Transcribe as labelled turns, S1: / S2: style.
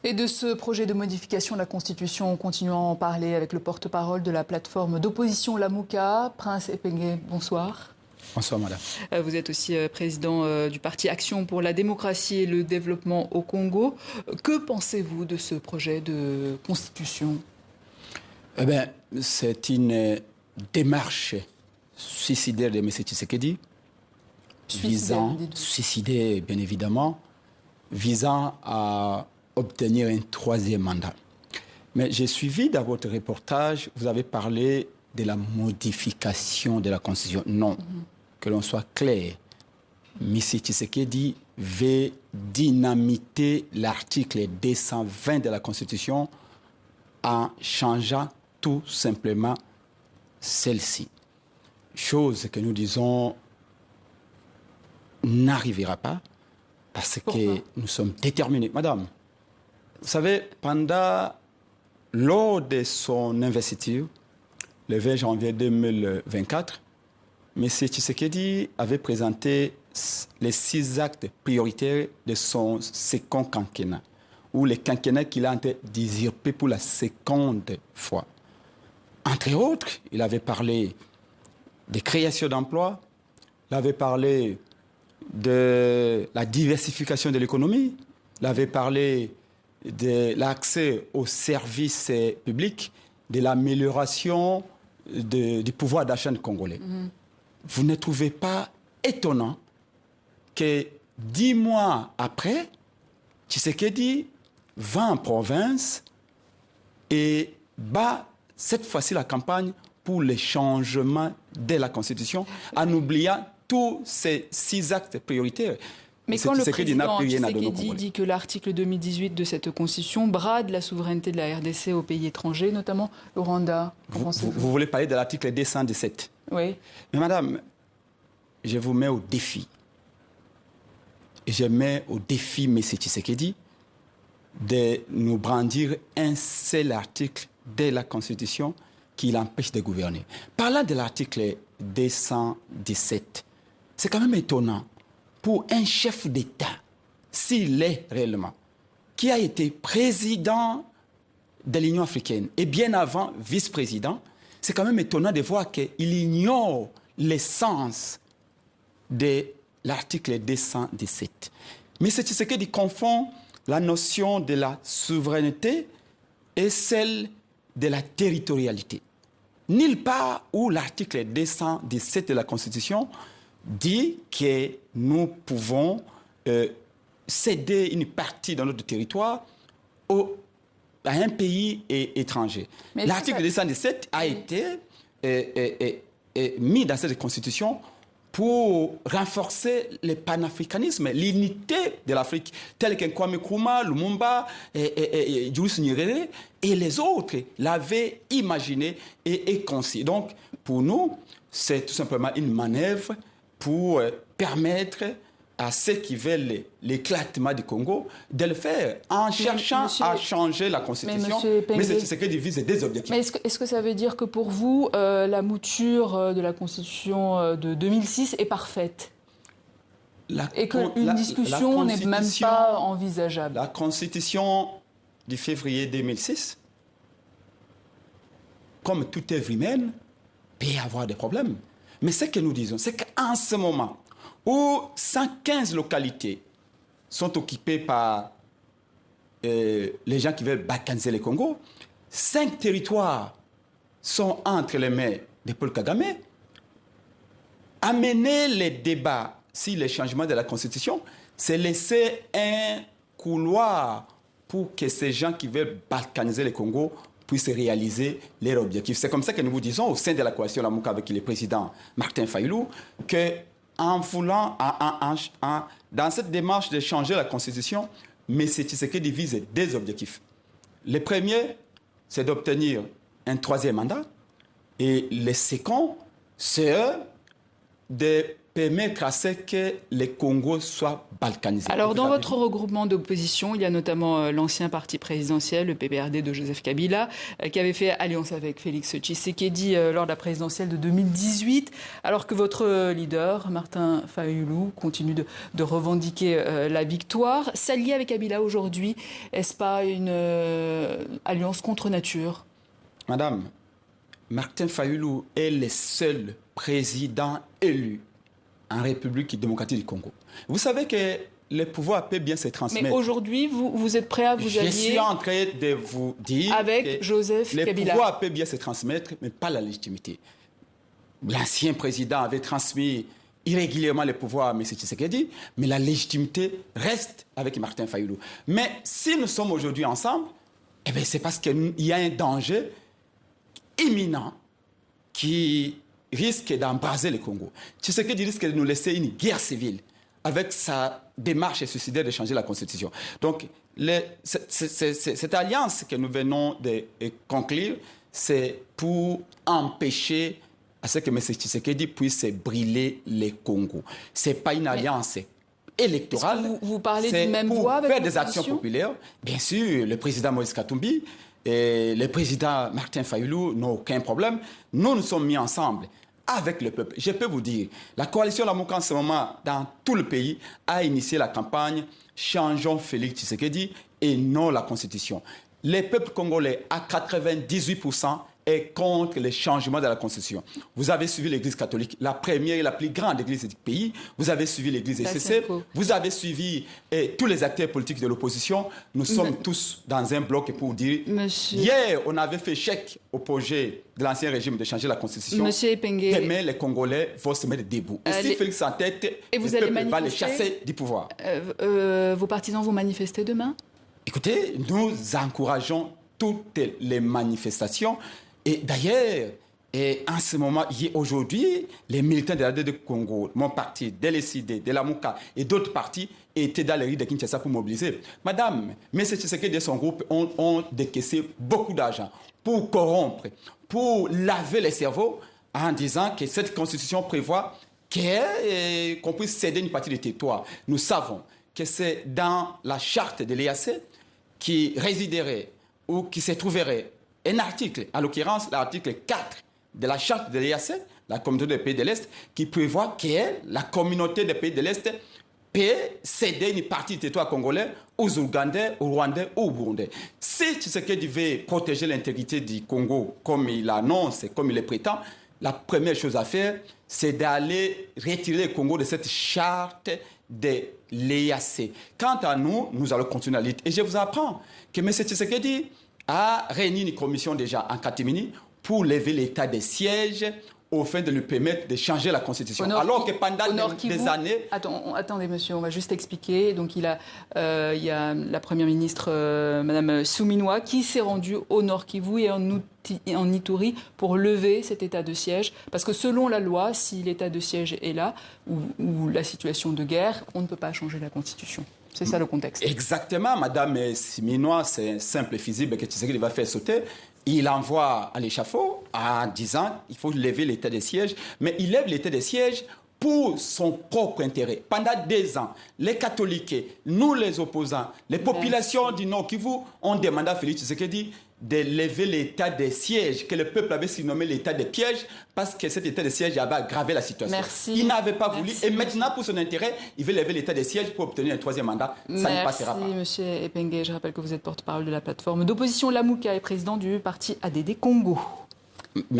S1: Et de ce projet de modification de la Constitution, continuons à en parler avec le porte-parole de la plateforme d'opposition Lamouka, Prince Epenge. Bonsoir.
S2: Bonsoir, madame.
S1: Vous êtes aussi président du parti Action pour la démocratie et le développement au Congo. Que pensez-vous de ce projet de constitution?
S2: Eh bien, c'est une démarche suicidaire de M. Tshisekedi, suicidaire, bien évidemment, visant à obtenir un troisième mandat. Mais j'ai suivi dans votre reportage, vous avez parlé de la modification de la Constitution. Non, que l'on soit clair. M. Tshisekedi veut dynamiter l'article 220 de la Constitution en changeant tout simplement celle-ci. Chose que nous disons n'arrivera pas parce que nous sommes déterminés. Madame, vous savez, lors de son investiture, le 20 janvier 2024, M. Tshisekedi avait présenté les 6 actes prioritaires de son second quinquennat, ou le quinquennat qu'il a d'usurper pour la seconde fois. Entre autres, il avait parlé de création d'emplois, il avait parlé de la diversification de l'économie, il avait parlé de l'accès aux services publics, de l'amélioration du pouvoir d'achat des Congolais. Vous ne trouvez pas étonnant que 10 mois après, Tshisekedi va en province et bat cette fois-ci la campagne pour le changement de la Constitution en oubliant tous ces 6 actes prioritaires?
S1: Mais quand le président Tshisekedi dit que l'article 2018 de cette Constitution brade la souveraineté de la RDC aux pays étrangers, notamment le Rwanda,
S2: vous voulez parler de l'article 217?
S1: Oui.
S2: Mais madame, je vous mets au défi. Et je mets au défi M. Tshisekedi de nous brandir un seul article de la Constitution qui l'empêche de gouverner. Parlant de l'article 217, c'est quand même étonnant pour un chef d'État, s'il est réellement, qui a été président de l'Union africaine et bien avant vice-président, c'est quand même étonnant de voir qu'il ignore l'essence de l'article 217. Mais c'est ce qu'il confond la notion de la souveraineté et celle de la territorialité. Nulle part où l'article 217 de la Constitution dit que nous pouvons céder une partie de notre territoire à un pays étranger. L'article 217 a été mis dans cette Constitution pour renforcer le panafricanisme, l'unité de l'Afrique, tel que Kwame Nkrumah, Lumumba, Julius Nyerere et les autres l'avaient imaginé et conçu. Donc, pour nous, c'est tout simplement une manœuvre pour permettre à ceux qui veulent l'éclatement du Congo de le faire en cherchant à changer la Constitution. Mais c'est ce qui divise des objectifs.
S1: Mais est-ce que ça veut dire que pour vous, la mouture de la Constitution de 2006 est parfaite et qu'une discussion n'est même pas envisageable?
S2: La Constitution du février 2006, comme toute œuvre humaine, peut y avoir des problèmes. Mais ce que nous disons, c'est qu'en ce moment, où 115 localités sont occupées par les gens qui veulent balkaniser le Congo, 5 territoires sont entre les mains de Paul Kagame. Amener les débats sur le changement de la Constitution, c'est laisser un couloir pour que ces gens qui veulent balkaniser le Congo puissent réaliser leurs objectifs. C'est comme ça que nous vous disons au sein de la coalition Lamouka avec le président Martin Fayulu que en voulant, dans cette démarche de changer la Constitution, M. Tshisekedi vise 2 objectifs. Le premier, c'est d'obtenir un 3e mandat. Et le second, c'est de permettre à ce que les Congos soient balkanisés.
S1: Alors, dans votre regroupement d'opposition, il y a notamment l'ancien parti présidentiel, le PPRD de Joseph Kabila, qui avait fait alliance avec Félix Tshisekedi lors de la présidentielle de 2018, alors que votre leader, Martin Fayulu, continue de revendiquer la victoire. S'allier avec Kabila aujourd'hui, est-ce pas une alliance contre nature?
S2: Madame, Martin Fayulu est le seul président élu en République démocratique du Congo. Vous savez que le pouvoir peut bien se transmettre.
S1: Mais aujourd'hui, vous êtes prêt à vous allier?
S2: Je suis en train de vous dire
S1: avec
S2: que
S1: Joseph Kabila.
S2: Le pouvoir peut bien se transmettre, mais pas la légitimité. L'ancien président avait transmis irrégulièrement le pouvoir à M. Tshisekedi, mais la légitimité reste avec Martin Fayulu. Mais si nous sommes aujourd'hui ensemble, eh bien, c'est parce qu'il y a un danger imminent qui risque d'embraser le Congo. Tshisekedi risque de nous laisser une guerre civile avec sa démarche suicidaire de changer la Constitution. Donc, cette alliance que nous venons de conclure, c'est pour empêcher à ce que M. Tshisekedi puisse brûler le Congo. Ce n'est pas une alliance électorale.
S1: Vous parlez d'une même voix avec
S2: faire des actions populaires. Bien sûr, le président Moïse Katumbi et le président Martin Fayulu n'ont aucun problème. Nous sommes mis ensemble avec le peuple. Je peux vous dire, la coalition Lamuka en ce moment, dans tout le pays, a initié la campagne « Changeons Félix Tshisekedi » et non la Constitution. Le peuple congolais, à 98%, est contre le changement de la Constitution. Vous avez suivi l'Église catholique, la première et la plus grande église du pays. Vous avez suivi l'Église ECC. Vous avez suivi tous les acteurs politiques de l'opposition. Nous sommes tous dans un bloc pour dire... Hier, on avait fait chèque au projet de l'ancien régime de changer la Constitution. Demain, les Congolais vont se mettre debout. Et si Félix en tête, le peuple va les chasser du pouvoir.
S1: Vos partisans vont manifester demain?
S2: Écoutez, nous encourageons toutes les manifestations. Et d'ailleurs, en ce moment, aujourd'hui, les militants de l'AD de Congo, mon parti, de l'ECD, de la Mouka et d'autres partis étaient dans les rues de Kinshasa pour mobiliser. Madame, M. Tshisekedi et son groupe ont décaissé beaucoup d'argent pour corrompre, pour laver les cerveaux en disant que cette constitution prévoit qu'on puisse céder une partie du territoire. Nous savons que c'est dans la charte de l'EAC qui résiderait ou qui se trouverait un article, en l'occurrence l'article 4 de la charte de l'EAC, la communauté des pays de l'Est, qui prévoit que la communauté des pays de l'Est peut céder une partie du territoire congolais aux Ougandais, aux Rwandais ou aux Burundais. Si Tshisekedi veut protéger l'intégrité du Congo comme il annonce, comme il le prétend, la première chose à faire, c'est d'aller retirer le Congo de cette charte de l'EAC. Quant à nous, nous allons continuer à lutter. Et je vous apprends que M. Tshisekedi a réuni une commission déjà en catimini pour lever l'état de siège au fin de lui permettre de changer la Constitution. Alors que pendant des années...
S1: Attendez, monsieur, on va juste expliquer. Donc, il y a la Première ministre, Mme Souminoua, qui s'est rendue au Nord Kivu et en Ituri pour lever cet état de siège. Parce que selon la loi, si l'état de siège est là, ou la situation de guerre, on ne peut pas changer la Constitution. C'est ça le contexte.
S2: Exactement, Madame Souminoua, c'est simple et visible que Tshisekedi va faire sauter. Il envoie à l'échafaud en disant qu'il faut lever l'état de siège, mais il lève l'état de siège pour son propre intérêt. Pendant 2 ans, les catholiques, nous les opposants, les populations du Nord Kivu ont demandé à Félix Tshisekedi de lever l'état de siège, que le peuple avait surnommé l'état de piège, parce que cet état de siège avait aggravé la situation.
S1: Merci.
S2: Il n'avait pas voulu, et maintenant, pour son intérêt, il veut lever l'état de siège pour obtenir un 3e mandat. Ça ne passera pas.
S1: Merci, monsieur Epengue. Je rappelle que vous êtes porte-parole de la plateforme d'opposition Lamuka et président du parti ADD Congo.
S2: Merci.